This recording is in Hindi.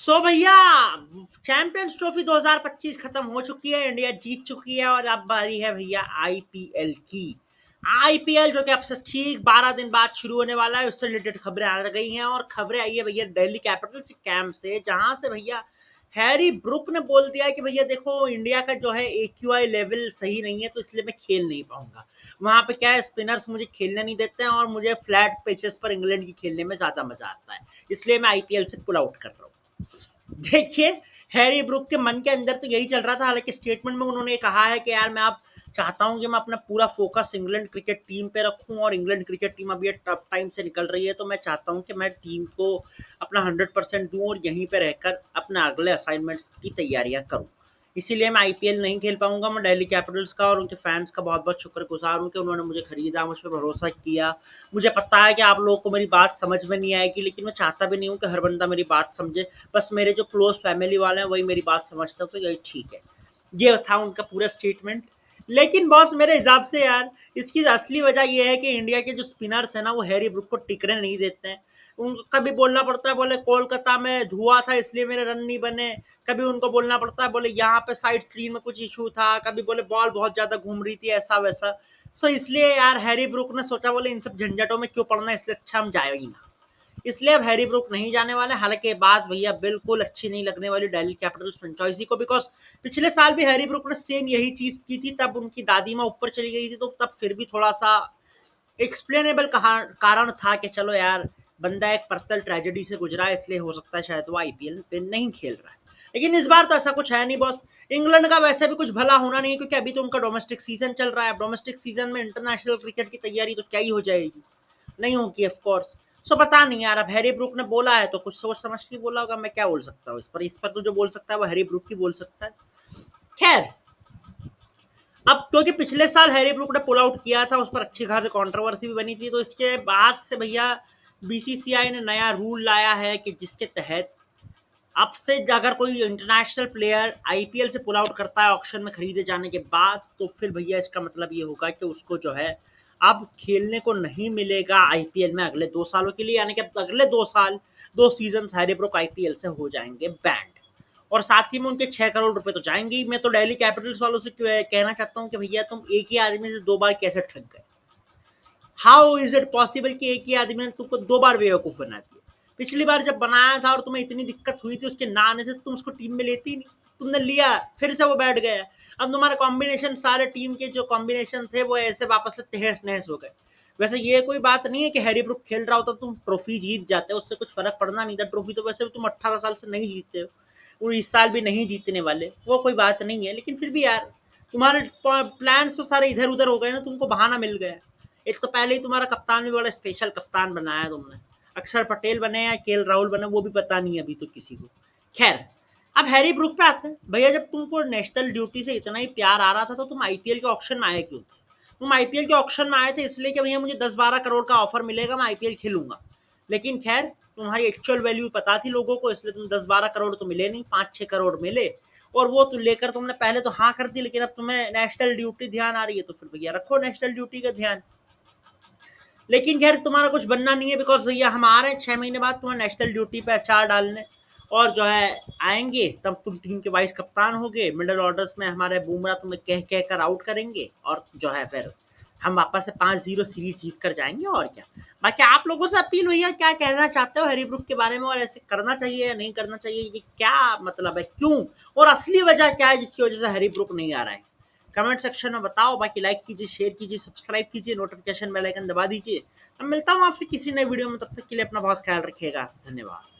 सो भैया, चैंपियंस ट्रॉफी 2025 खत्म हो चुकी है, इंडिया जीत चुकी है और अब बारी है भैया आईपीएल की। आईपीएल जो कि अब से ठीक 12 दिन बाद शुरू होने वाला है, उससे रिलेटेड खबरें आ गई हैं और खबरें आई है भैया दिल्ली कैपिटल्स कैंप से, जहां से भैया हैरी ब्रुक ने बोल दिया कि भैया देखो, इंडिया का जो है एक्यूआई लेवल सही नहीं है, तो इसलिए मैं खेल नहीं पाऊंगा। वहां पे क्या है, स्पिनर्स मुझे खेलने नहीं देते हैं और मुझे फ्लैट पिचेस पर इंग्लैंड की खेलने में ज्यादा मजा आता है, इसलिए मैं आईपीएल से पुल आउट कर रहा हूँ। देखिए, हैरी ब्रुक के मन के अंदर तो यही चल रहा था। हालांकि स्टेटमेंट में उन्होंने कहा है कि यार मैं अब चाहता हूं कि मैं अपना पूरा फोकस इंग्लैंड क्रिकेट टीम पे रखूं, और इंग्लैंड क्रिकेट टीम अभी टफ टाइम से निकल रही है, तो मैं चाहता हूं कि मैं टीम को अपना 100% दूं और यहीं पे रहकर अपने अगले असाइनमेंट्स की तैयारियां करूं। इसीलिए मैं आईपीएल नहीं खेल पाऊंगा। मैं दिल्ली कैपिटल्स का और उनके फैंस का बहुत बहुत शुक्रगुजार हूं कि उन्होंने मुझे खरीदा, मुझ पर भरोसा किया। मुझे पता है कि आप लोगों को मेरी बात समझ में नहीं आएगी, लेकिन मैं चाहता भी नहीं हूं कि हर बंदा मेरी बात समझे। बस मेरे जो क्लोज फैमिली वाले हैं वही मेरी बात समझते हैं, तो यही ठीक है। ये था उनका पूरा स्टेटमेंट। लेकिन बॉस, मेरे हिसाब से यार इसकी असली वजह यह है कि इंडिया के जो स्पिनर्स हैं ना, वो हैरी ब्रुक को टिकने नहीं देते हैं। उनको कभी बोलना पड़ता है, बोले कोलकाता में धुआं था इसलिए मेरे रन नहीं बने। कभी उनको बोलना पड़ता है, बोले यहाँ पे साइड स्क्रीन में कुछ इशू था। कभी बोले बॉल बहुत ज्यादा घूम रही थी, ऐसा वैसा। सो इसलिए यार हैरी ब्रुक ने सोचा, बोले इन सब झंझटों में क्यों पड़ना, इसलिए अच्छा हम जाए ही ना। इसलिए अब हैरी ब्रुक नहीं जाने वाले। हालांकि ये बात भैया बिल्कुल अच्छी नहीं लगने वाली दिल्ली कैपिटल्स फ्रेंचाइजी को, बिकॉज पिछले साल भी हैरी ब्रुक ने सेम यही चीज की थी। तब उनकी दादी माँ ऊपर चली गई थी, तो तब फिर भी थोड़ा सा एक्सप्लेनेबल कारण था कि चलो यार, बंदा एक पर्सनल ट्रेजेडी से गुजरा है, इसलिए हो सकता है शायद वो आईपीएल पे नहीं खेल रहा है। लेकिन इस बार तो ऐसा कुछ है नहीं बॉस। इंग्लैंड का वैसे भी कुछ भला होना नहीं है, क्योंकि अभी तो उनका डोमेस्टिक सीजन चल रहा है। डोमेस्टिक सीजन में इंटरनेशनल क्रिकेट की तैयारी तो क्या ही हो जाएगी, नहीं होगी ऑफ कोर्स। सो पता नहीं यार, अब हैरी ब्रुक ने बोला है तो कुछ सोच समझ के बोला होगा। मैं क्या बोल सकता हूँ इस पर तो जो बोल सकता है वो हैरी ब्रुक ही बोल सकता है। खैर, अब क्योंकि पिछले साल हैरी ब्रुक ने पुल आउट किया था, उस पर अच्छी खासी कंट्रोवर्सी भी बनी थी, तो इसके बाद से भैया बीसीसीआई ने नया रूल लाया है कि जिसके तहत अब से अगर कोई इंटरनेशनल प्लेयर आईपीएल से पुल आउट करता है ऑक्शन में खरीदे जाने के बाद, तो फिर भैया इसका मतलब ये होगा कि उसको जो है अब खेलने को नहीं मिलेगा आईपीएल में अगले 2 सालों के लिए। यानी कि अगले 2 साल, 2 सीजन हैरी ब्रुक आईपीएल से हो जाएंगे बैंड। और साथ ही में उनके 6 करोड़ रुपए तो जाएंगे ही। मैं तो दिल्ली कैपिटल्स वालों से कहना चाहता हूँ कि भैया तुम एक ही आदमी से 2 बार कैसे ठग गए। हाउ इज इट पॉसिबल कि एक ही आदमी ने तुमको 2 बार बेवकूफ बना दिया। पिछली बार जब बनाया था और तुम्हें इतनी दिक्कत हुई थी उसके ना आने से, तुम उसको टीम में लेती ही नहीं, तुमने लिया फिर से वो बैठ गया। अब तुम्हारे कॉम्बिनेशन, सारे टीम के जो कॉम्बिनेशन थे वो ऐसे वापस से तहस नहस हो गए। वैसे ये कोई बात नहीं है कि हैरी ब्रुक खेल रहा होता तुम ट्रॉफी जीत जाते, उससे कुछ फर्क पड़ना नहीं था। ट्रॉफी तो वैसे भी तुम 18 साल से नहीं जीतते हो और इस साल भी नहीं जीतने वाले, वो कोई बात नहीं है। लेकिन फिर भी यार, तुम्हारे प्लान्स तो सारे इधर उधर हो गए ना, तुमको बहाना मिल गया। एक तो पहले ही तुम्हारा कप्तान भी बड़ा स्पेशल कप्तान बनाया तुमने। अक्षर पटेल बने या केएल राहुल बने वो भी पता नहीं अभी तो किसी को। खैर, अब हैरी ब्रुक पे आते हैं भैया। जब तुमको नेशनल ड्यूटी से इतना ही प्यार आ रहा था, तो तुम आईपीएल के ऑक्शन में आए क्यों थे? तुम आईपीएल के ऑक्शन में आए थे इसलिए कि भैया मुझे 10-12 करोड़ का ऑफर मिलेगा, मैं आईपीएल खेलूंगा। लेकिन खैर, तुम्हारी एक्चुअल वैल्यू पता थी लोगों को, इसलिए तुम 10-12 करोड़ तो मिले नहीं, 5-6 करोड़ मिले। और वो तो लेकर तुमने पहले तो हाँ कर दी, लेकिन अब तुम्हें नेशनल ड्यूटी ध्यान आ रही है, तो फिर भैया रखो नेशनल ड्यूटी का ध्यान। लेकिन खैर, तुम्हारा कुछ बनना नहीं है, बिकॉज भैया हम आ रहे हैं 6 महीने बाद तुम्हें नेशनल ड्यूटी पे अचार डालने। और जो है आएंगे तब तुम टीम के वाइस कप्तान होगे। मिडल ऑर्डर्स में हमारे बुमराह तुम्हें कह कह कर आउट करेंगे, और जो है फिर हम वापस से 5-0 सीरीज जीत कर जाएंगे। और क्या बाकी आप लोगों से अपील, भैया क्या कहना चाहते हो हैरी ब्रुक के बारे में, और ऐसे करना चाहिए या नहीं करना चाहिए, ये क्या मतलब है, क्यों, और असली वजह क्या है जिसकी वजह से हैरी ब्रुक नहीं आ रहा है? कमेंट सेक्शन में बताओ। बाकी लाइक कीजिए, शेयर कीजिए, सब्सक्राइब कीजिए, नोटिफिकेशन बेल आइकन दबा दीजिए। मैं मिलता हूँ आपसे किसी नए वीडियो में, तब तक के लिए अपना बहुत ख्याल रखिएगा। धन्यवाद।